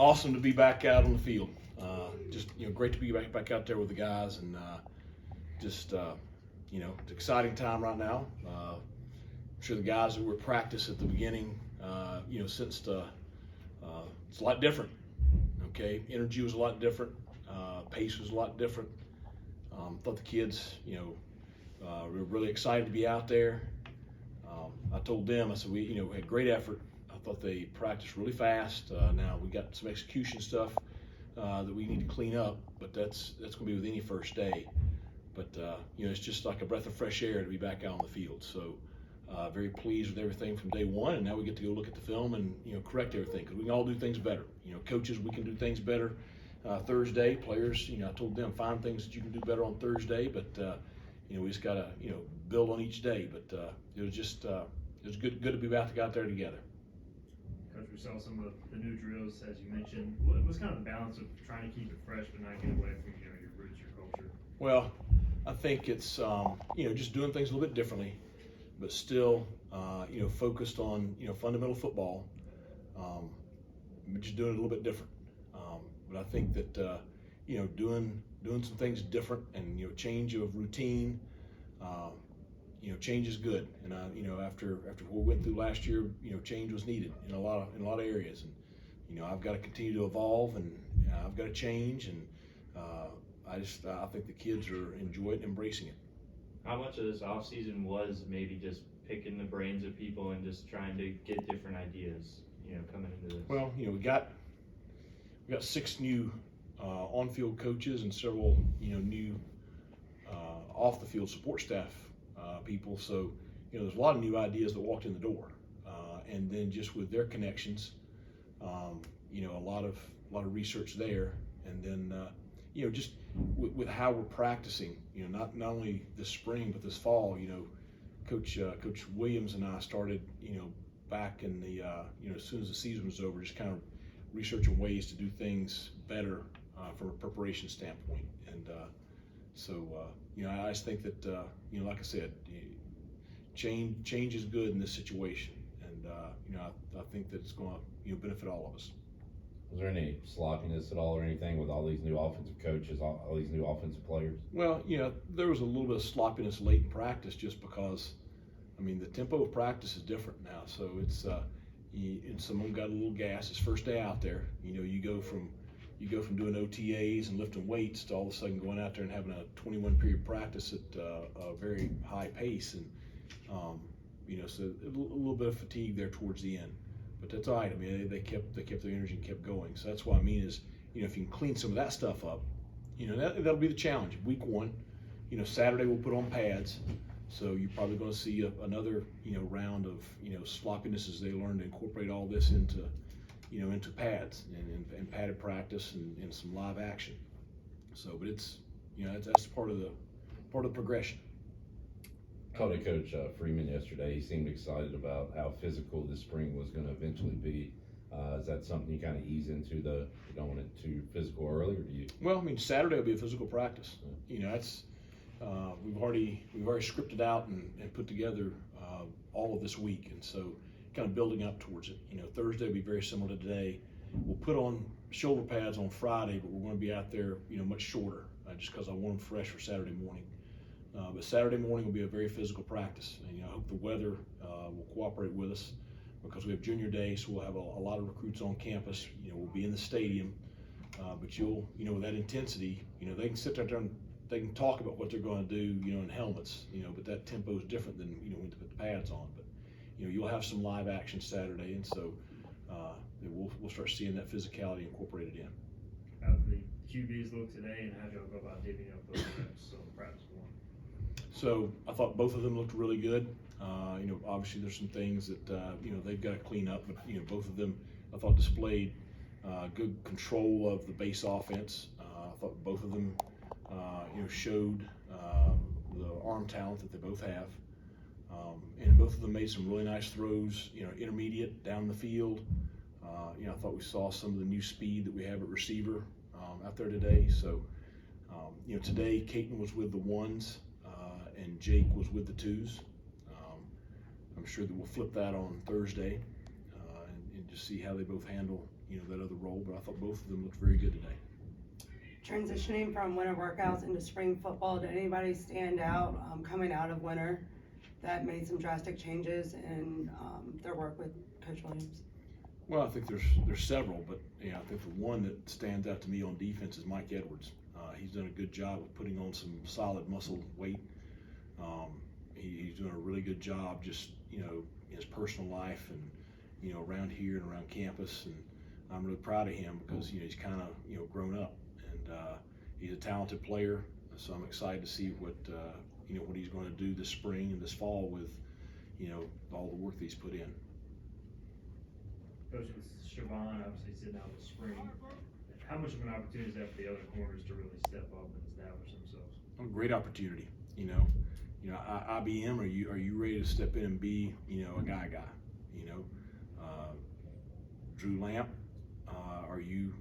awesome to be back out on the field. Just great to be back out there with the guys, and just it's an exciting time right now. I'm sure the guys who were at practice at the beginning, sensed it's a lot different. Okay, energy was a lot different, pace was a lot different. Thought the kids, were really excited to be out there. I told them, I said, we had great effort. I thought they practiced really fast. Now we got some execution stuff that we need to clean up, but that's going to be with any first day. But it's just like a breath of fresh air to be back out on the field. So very pleased with everything from day one, and now we get to go look at the film and correct everything, because we can all do things better. Coaches, we can do things better. Thursday, players, I told them, find things that you can do better on Thursday, but we just got to build on each day. But it was just it was good to be back out there together. Coach, we saw some of the new drills, as you mentioned. What was kind of the balance of trying to keep it fresh but not get away from your roots, your culture? Well, I think it's just doing things a little bit differently, but still focused on fundamental football, just doing it a little bit different. But I think that doing some things different and change of routine, change is good. And after what we went through last year, change was needed in a lot of areas. And I've got to continue to evolve, and I've got to change. And I think the kids are enjoying it, embracing it. How much of this off season was maybe just picking the brains of people and just trying to get different ideas, coming into this? Well, we got 6 new on-field coaches and several new off-the-field support staff people. So there's a lot of new ideas that walked in the door, and then just with their connections, a lot of research there, and then just with how we're practicing, not only this spring but this fall. Coach Williams and I started back in the as soon as the season was over, just kind of researching ways to do things better from a preparation standpoint. And I just think that like I said, change is good in this situation, and I think that it's going to benefit all of us. Was there any sloppiness at all or anything with all these new offensive coaches, all these new offensive players? Well, there was a little bit of sloppiness late in practice, just because, the tempo of practice is different now. So it's and someone got a little gas. His first day out there, you go from doing OTAs and lifting weights to all of a sudden going out there and having a 21 period practice at a very high pace, and so a little bit of fatigue there towards the end. But that's all right. They kept their energy and kept going. So that's what I mean is, if you can clean some of that stuff up, that'll be the challenge. Week 1, Saturday we'll put on pads. So you're probably going to see another, round of, sloppiness as they learn to incorporate all this into pads and padded practice and some live action. So, but it's, that's part of the progression. Talked to Coach Freeman yesterday. He seemed excited about how physical this spring was going to eventually be. Is that something you kind of ease into you don't want it too physical early, or do you? Well, Saturday will be a physical practice. That's we've already scripted out and put together all of this week, and so kind of building up towards it. Thursday will be very similar to today. We'll put on shoulder pads on Friday, but we're going to be out there, much shorter, just because I want them fresh for Saturday morning. But Saturday morning will be a very physical practice, and I hope the weather will cooperate with us, because we have junior day, so we'll have a lot of recruits on campus. We'll be in the stadium, but you'll, with that intensity, they can sit there and they can talk about what they're going to do, in helmets, but that tempo is different than when to put the pads on. But you'll have some live action Saturday, and so we'll start seeing that physicality incorporated in. How did the QBs look today, and how did y'all go about divvying up those reps on practice 1? So I thought both of them looked really good. Obviously there's some things that they've got to clean up, but both of them I thought displayed good control of the base offense. I thought both of them showed the arm talent that they both have, and both of them made some really nice throws. Intermediate down the field. I thought we saw some of the new speed that we have at receiver out there today. So today Caton was with the 1s. And Jake was with the 2s. I'm sure that we'll flip that on Thursday and just see how they both handle that other role, but I thought both of them looked very good today. Transitioning from winter workouts into spring football, did anybody stand out coming out of winter that made some drastic changes in their work with Coach Williams? Well, I think there's several, but I think the one that stands out to me on defense is Mike Edwards. He's done a good job of putting on some solid muscle weight. He's doing a really good job just in his personal life and around here and around campus, and I'm really proud of him because he's kind of grown up, and he's a talented player. So I'm excited to see what he's going to do this spring and this fall with all the work that he's put in. Coach, with Siobhan obviously sitting out this spring, how much of an opportunity is that for the other corners to really step up and establish themselves? A great opportunity. IBM, are you ready to step in and be a guy? Drew Lamp, are you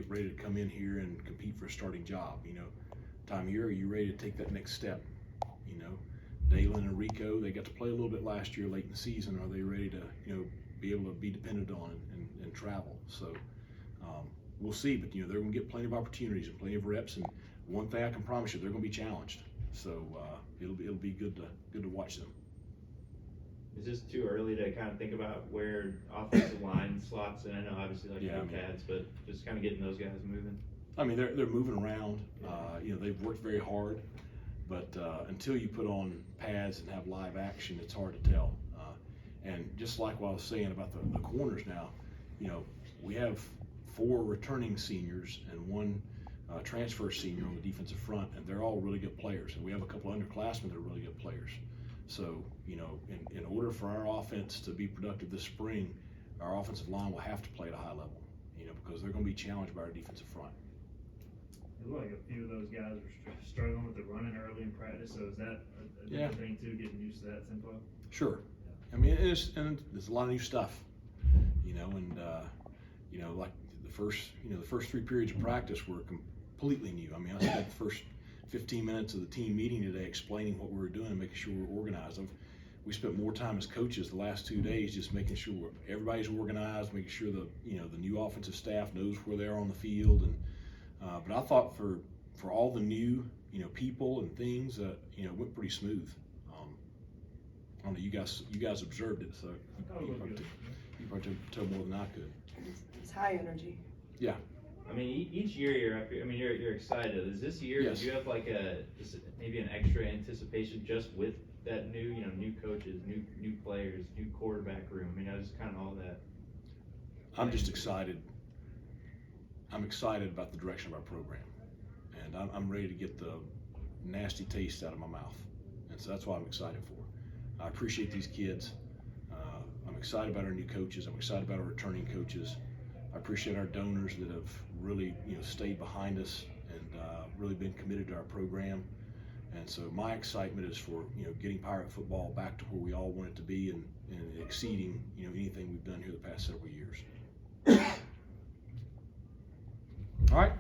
ready to come in here and compete for a starting job? Time here, are you ready to take that next step? Dalen and Rico, they got to play a little bit last year late in the season. Are they ready to be able to be dependent on and travel? So we'll see, but they're going to get plenty of opportunities and plenty of reps, and one thing I can promise you, they're going to be challenged. So it'll be good to watch them. Is this too early to kind of think about where offensive line slots? And I know obviously pads, but just kind of getting those guys moving. I mean, they're moving around. They've worked very hard, but until you put on pads and have live action, it's hard to tell. And just like what I was saying about the corners now, we have 4 returning seniors and 1 transfer senior on the defensive front, and they're all really good players. And we have a couple underclassmen that are really good players. So, in order for our offense to be productive this spring, our offensive line will have to play at a high level, because they're going to be challenged by our defensive front. It looked like a few of those guys were struggling with the running early in practice, so is that a Yeah. good thing too, getting used to that tempo? Sure. I mean, there's a lot of new stuff, like the first 3 periods of practice were completely new. I mean, I spent the first 15 minutes of the team meeting today explaining what we were doing and making sure we were organized. We spent more time as coaches the last 2 days just making sure everybody's organized, making sure the new offensive staff knows where they are on the field. And but I thought for all the new people and things, it went pretty smooth. I don't know, you guys observed it, so Oh, it looked good. you probably tell more than I could. It's high energy. Yeah. I mean, each year you're excited. Is this year, Yes. did you have like maybe an extra anticipation just with that new coaches, new players, new quarterback room? I mean, I was kind of all that. I'm just excited. I'm excited about the direction of our program, and I'm ready to get the nasty taste out of my mouth, and so that's what I'm excited for. I appreciate these kids. I'm excited about our new coaches. I'm excited about our returning coaches. I appreciate our donors that have really stayed behind us and really been committed to our program. And so my excitement is for getting Pirate football back to where we all want it to be and exceeding anything we've done here the past several years. All right.